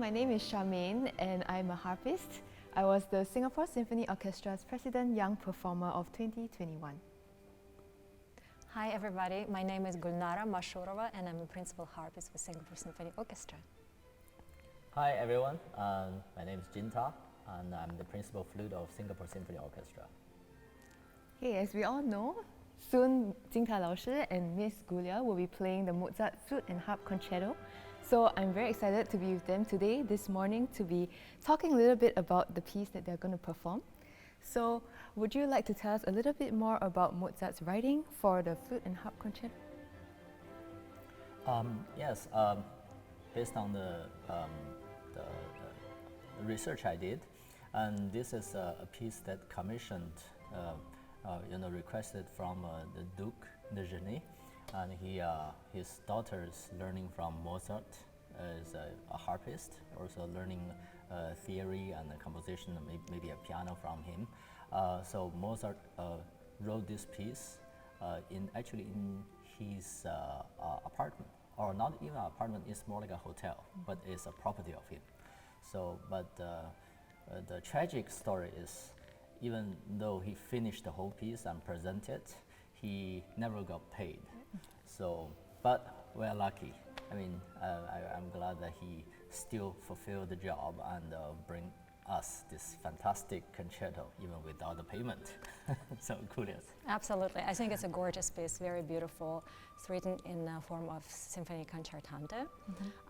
my name is Charmaine and I'm a harpist. I was the Singapore Symphony Orchestra's President Young Performer of 2021. Hi everybody, my name is Gulnara Mashurova and I'm a principal harpist with Singapore Symphony Orchestra. Hi everyone, my name is Jinta and I'm the principal flute of Singapore Symphony Orchestra. Hey, as we all know, soon Jinta Laoshi and Miss Gulia will be playing the Mozart Flute and Harp Concerto. So I'm very excited to be with them today, this morning, to be talking a little bit about the piece that they're going to perform. So would you like to tell us a little bit more about Mozart's writing for the Flute and Harp Concerto? Yes, based on the research I did, and this is a piece that commissioned, requested from the Duke de Geny, and his daughter is learning from Mozart as a harpist, also learning theory and composition, maybe a piano from him. So Mozart wrote this piece in his apartment, or not even an apartment, it's more like a hotel, but it's a property of him. So, but the tragic story is, even though he finished the whole piece and presented, he never got paid. So, but we're lucky. I mean, I'm glad that he still fulfilled the job and bring us this fantastic concerto even without the payment. So kudos. Absolutely, I think it's a gorgeous piece, very beautiful. It's written in the form of symphony concertante.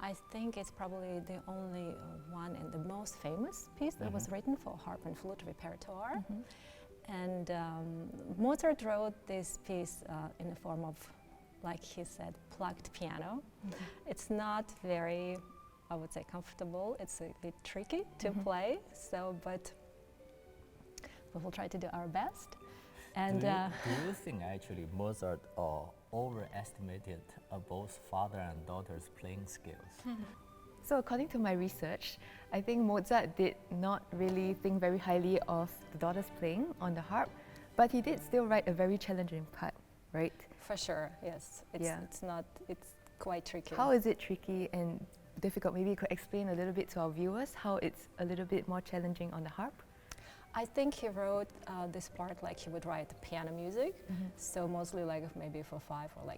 I think it's probably the only one and the most famous piece that was written for harp and flute repertoire. And Mozart wrote this piece in the form of, like he said, plucked piano. It's not very, I would say, comfortable. It's a bit tricky to play. So, but we will try to do our best. And do you think actually Mozart overestimated both father and daughter's playing skills? So according to my research, I think Mozart did not really think very highly of the daughter's playing on the harp, but he did still write a very challenging part, right? for sure, yes. It's quite tricky. How is it tricky and difficult? Maybe you could explain a little bit to our viewers how it's a little bit more challenging on the harp. I think he wrote this part like he would write piano music, so mostly like maybe for 5 or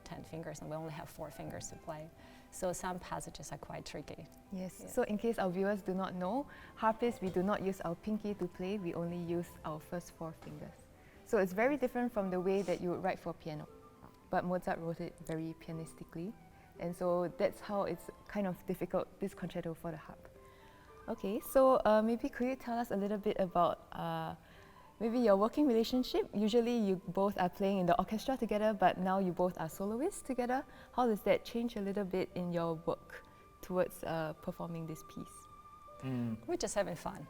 10 fingers, and we only have 4 fingers to play. So some passages are quite tricky. Yes. So in case our viewers do not know, harpists, we do not use our pinky to play, we only use our first 4 fingers. So it's very different from the way that you would write for piano. But Mozart wrote it very pianistically, and so that's how it's kind of difficult, this concerto for the harp. Okay, so maybe could you tell us a little bit about maybe your working relationship? Usually you both are playing in the orchestra together, but now you both are soloists together. How does that change a little bit in your work towards performing this piece? We're just having fun.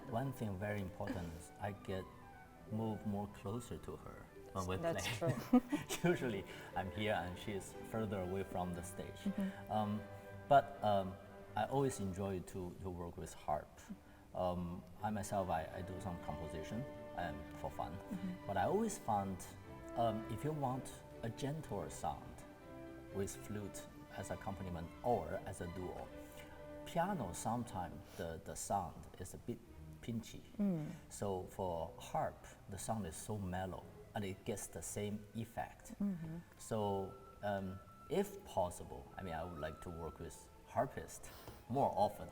One thing very important is I get moved more closer to her when we play. That's true. Usually I'm here and she's further away from the stage. I always enjoy to work with harp. I myself, I do some composition for fun, but I always found if you want a gentler sound with flute as accompaniment or as a duo, piano sometimes the sound is a bit pinchy. So for harp, the sound is so mellow and it gets the same effect. So if possible, I mean, I would like to work with harpist more often.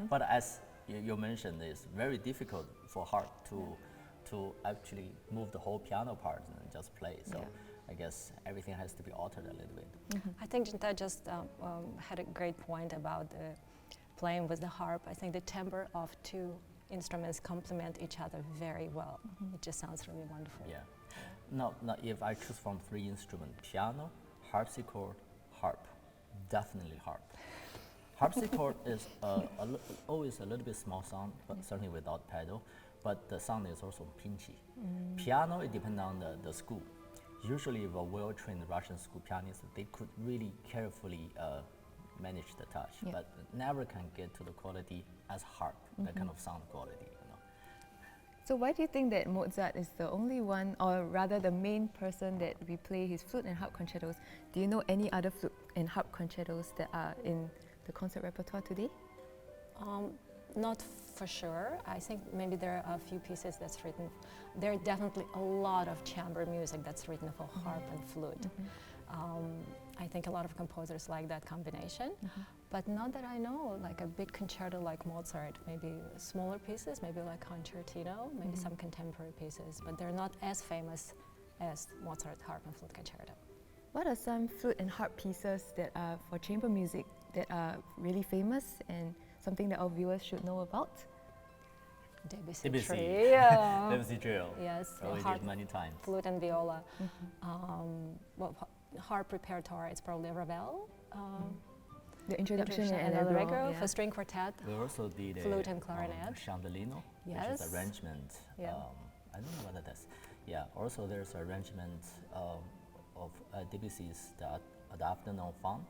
But as you mentioned, it's very difficult for harp to actually move the whole piano part and just play. So I guess everything has to be altered a little bit. I think Jinta just had a great point about playing with the harp. I think the timbre of 2 instruments complement each other very well. It just sounds really wonderful. Yeah. Now, if I choose from 3 instruments, piano, harpsichord, harp, definitely harp. Harpsichord is always a little bit small sound, but certainly without pedal, but the sound is also pinchy. Piano, it depends on the school. Usually if a well-trained Russian school pianist, they could really carefully manage the touch, but never can get to the quality as harp, that kind of sound quality. So why do you think that Mozart is the only one, or rather the main person that we play his flute and harp concertos? Do you know any other flute and harp concertos that are in the concert repertoire today? Not for sure. I think maybe there are a few pieces that's written. There are definitely a lot of chamber music that's written for harp and flute. I think a lot of composers like that combination, but not that I know, like a big concerto like Mozart, maybe smaller pieces, maybe like Concertino, maybe some contemporary pieces, but they're not as famous as Mozart harp and flute concerto. What are some flute and harp pieces that are for chamber music that are really famous and something that our viewers should know about? Debussy Debussy. Trio. Debussy Trio. Yes, Probably harp, did many times. flute and viola. Harp repertoire, it's probably Ravel. The introduction And and Allegro yeah. for string quartet. We also did Flute and clarinet. Chandelino, which Yes. is arrangement. Yeah. I don't know whether that's. Yeah. Also, there's arrangement of Debussy's the Afternoon Fund,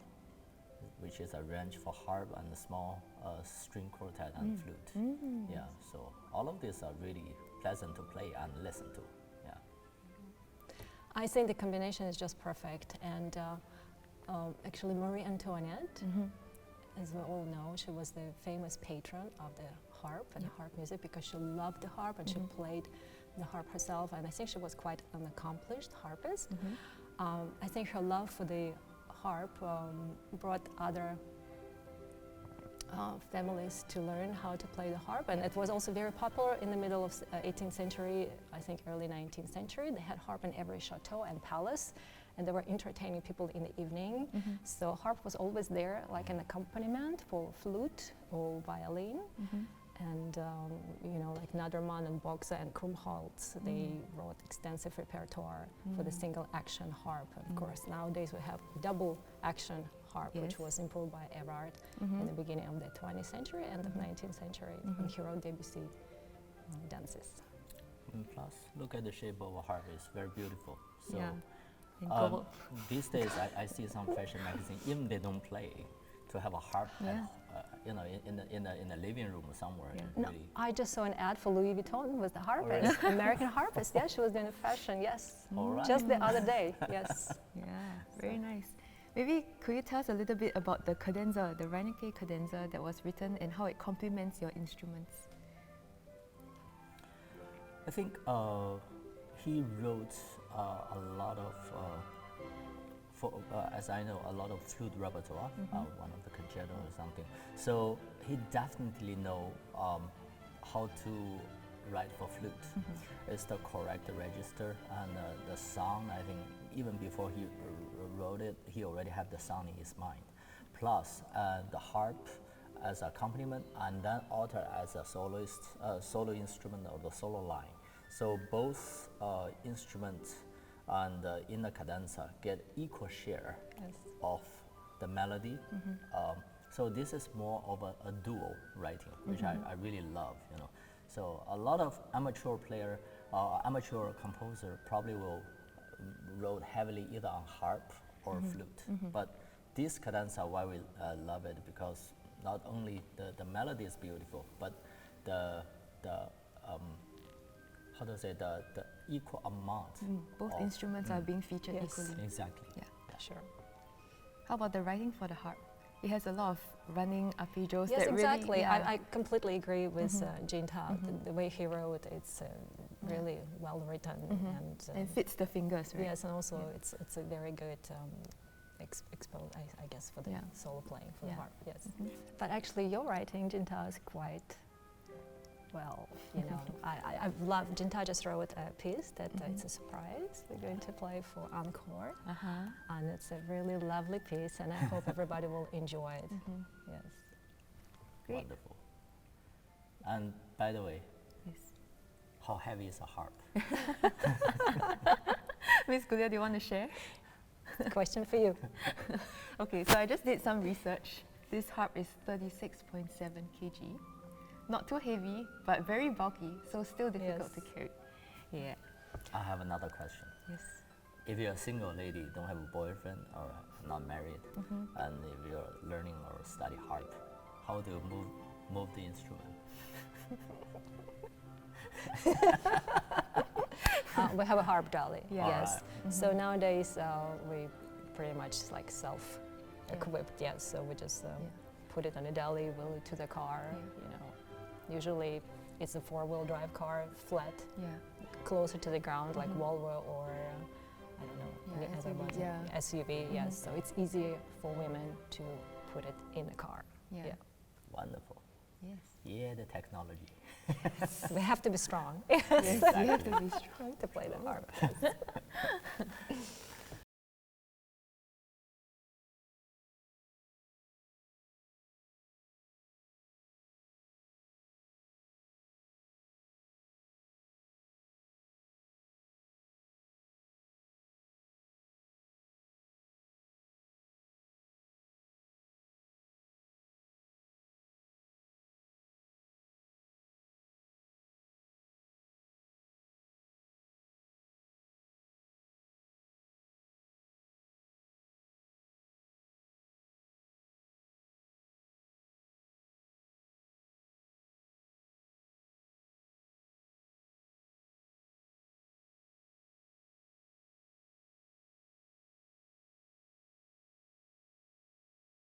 which is arranged for harp and a small string quartet and flute. Yeah. So all of these are really pleasant to play and listen to. Yeah. I think the combination is just perfect. And actually, Marie Antoinette, as we all know, she was the famous patron of the harp and harp music because she loved the harp and she played the harp herself. And I think she was quite an accomplished harpist. I think her love for the harp brought other families to learn how to play the harp, and it was also very popular in the middle of 18th century, I think early 19th century. They had harp in every chateau and palace, and they were entertaining people in the evening. So harp was always there, like an accompaniment for flute or violin. And you know, like Naderman and Boxa and Krumholtz, they wrote extensive repertoire for the single action harp. Of course, nowadays we have double action harp, which was improved by Erard in the beginning of the 20th century, end of 19th century, and he wrote Debussy dances. And plus, look at the shape of a harp; it's very beautiful. So Yeah. And gold. these days, I see some fashion magazine, even they don't play, to have a harp, you know, in the living room somewhere. No, Really. I just saw an ad for Louis Vuitton with the harpist, American harpist. Yeah, she was doing fashion. Yes, All right. just the other day. Yes. Yeah, very nice. Maybe could you tell us a little bit about the cadenza, the Reinecke Cadenza that was written and how it complements your instruments? I think he wrote a lot of, as I know, a lot of flute repertoire, one of the concerto or something. So he definitely know how to write for flute. It's the correct register and the sound. I think even before he wrote it, he already had the sound in his mind. Plus the harp as accompaniment, and then alto as a soloist, solo instrument or the solo line. So both instruments and in the cadenza get equal share of the melody. So this is more of a duo writing, which I really love. You know, so a lot of amateur player, amateur composer probably will wrote heavily either on harp or flute. But this cadenza, why we love it, because not only the melody is beautiful, but the how to say, the equal amount. Both of- instruments are being featured Yes. equally. Exactly. Yeah. Sure. How about the writing for the harp? It has a lot of running arpeggios Yes, that exactly. really... Yeah. I completely agree with Jinta. The way he wrote, it's really well written and fits the fingers, right? yes, and also it's a very good expo, I guess, for the solo playing for the harp. Yes, but actually, your writing, Jinta, is quite well. You know, I love. Jinta just wrote a piece that it's a surprise. We're going to play for encore, and it's a really lovely piece, and I hope everybody will enjoy it. Yes. Great. Wonderful. And by the way, Yes. how heavy is a harp? Miss Gulia, do you want to share? Question for you. Okay, so I just did some research. This harp is 36.7 kg. Not too heavy, but very bulky, so still difficult to carry. Yeah. I have another question. Yes. If you're a single lady, don't have a boyfriend or not married, and if you're learning or study harp, how do you move the instrument? We have a harp dolly. Yeah. Yes. So nowadays we pretty much like self-equipped. Yes. So we just put it on a dolly, wheel it to the car. You know, usually it's a four-wheel drive car, flat, closer to the ground, like Volvo or I don't know, any other SUV, one. SUV, yes. So it's easier for women to put it in the car. Yeah. Wonderful. Yes. Yeah, the technology. We have to be strong Yes, you have to be strong. to play the harp.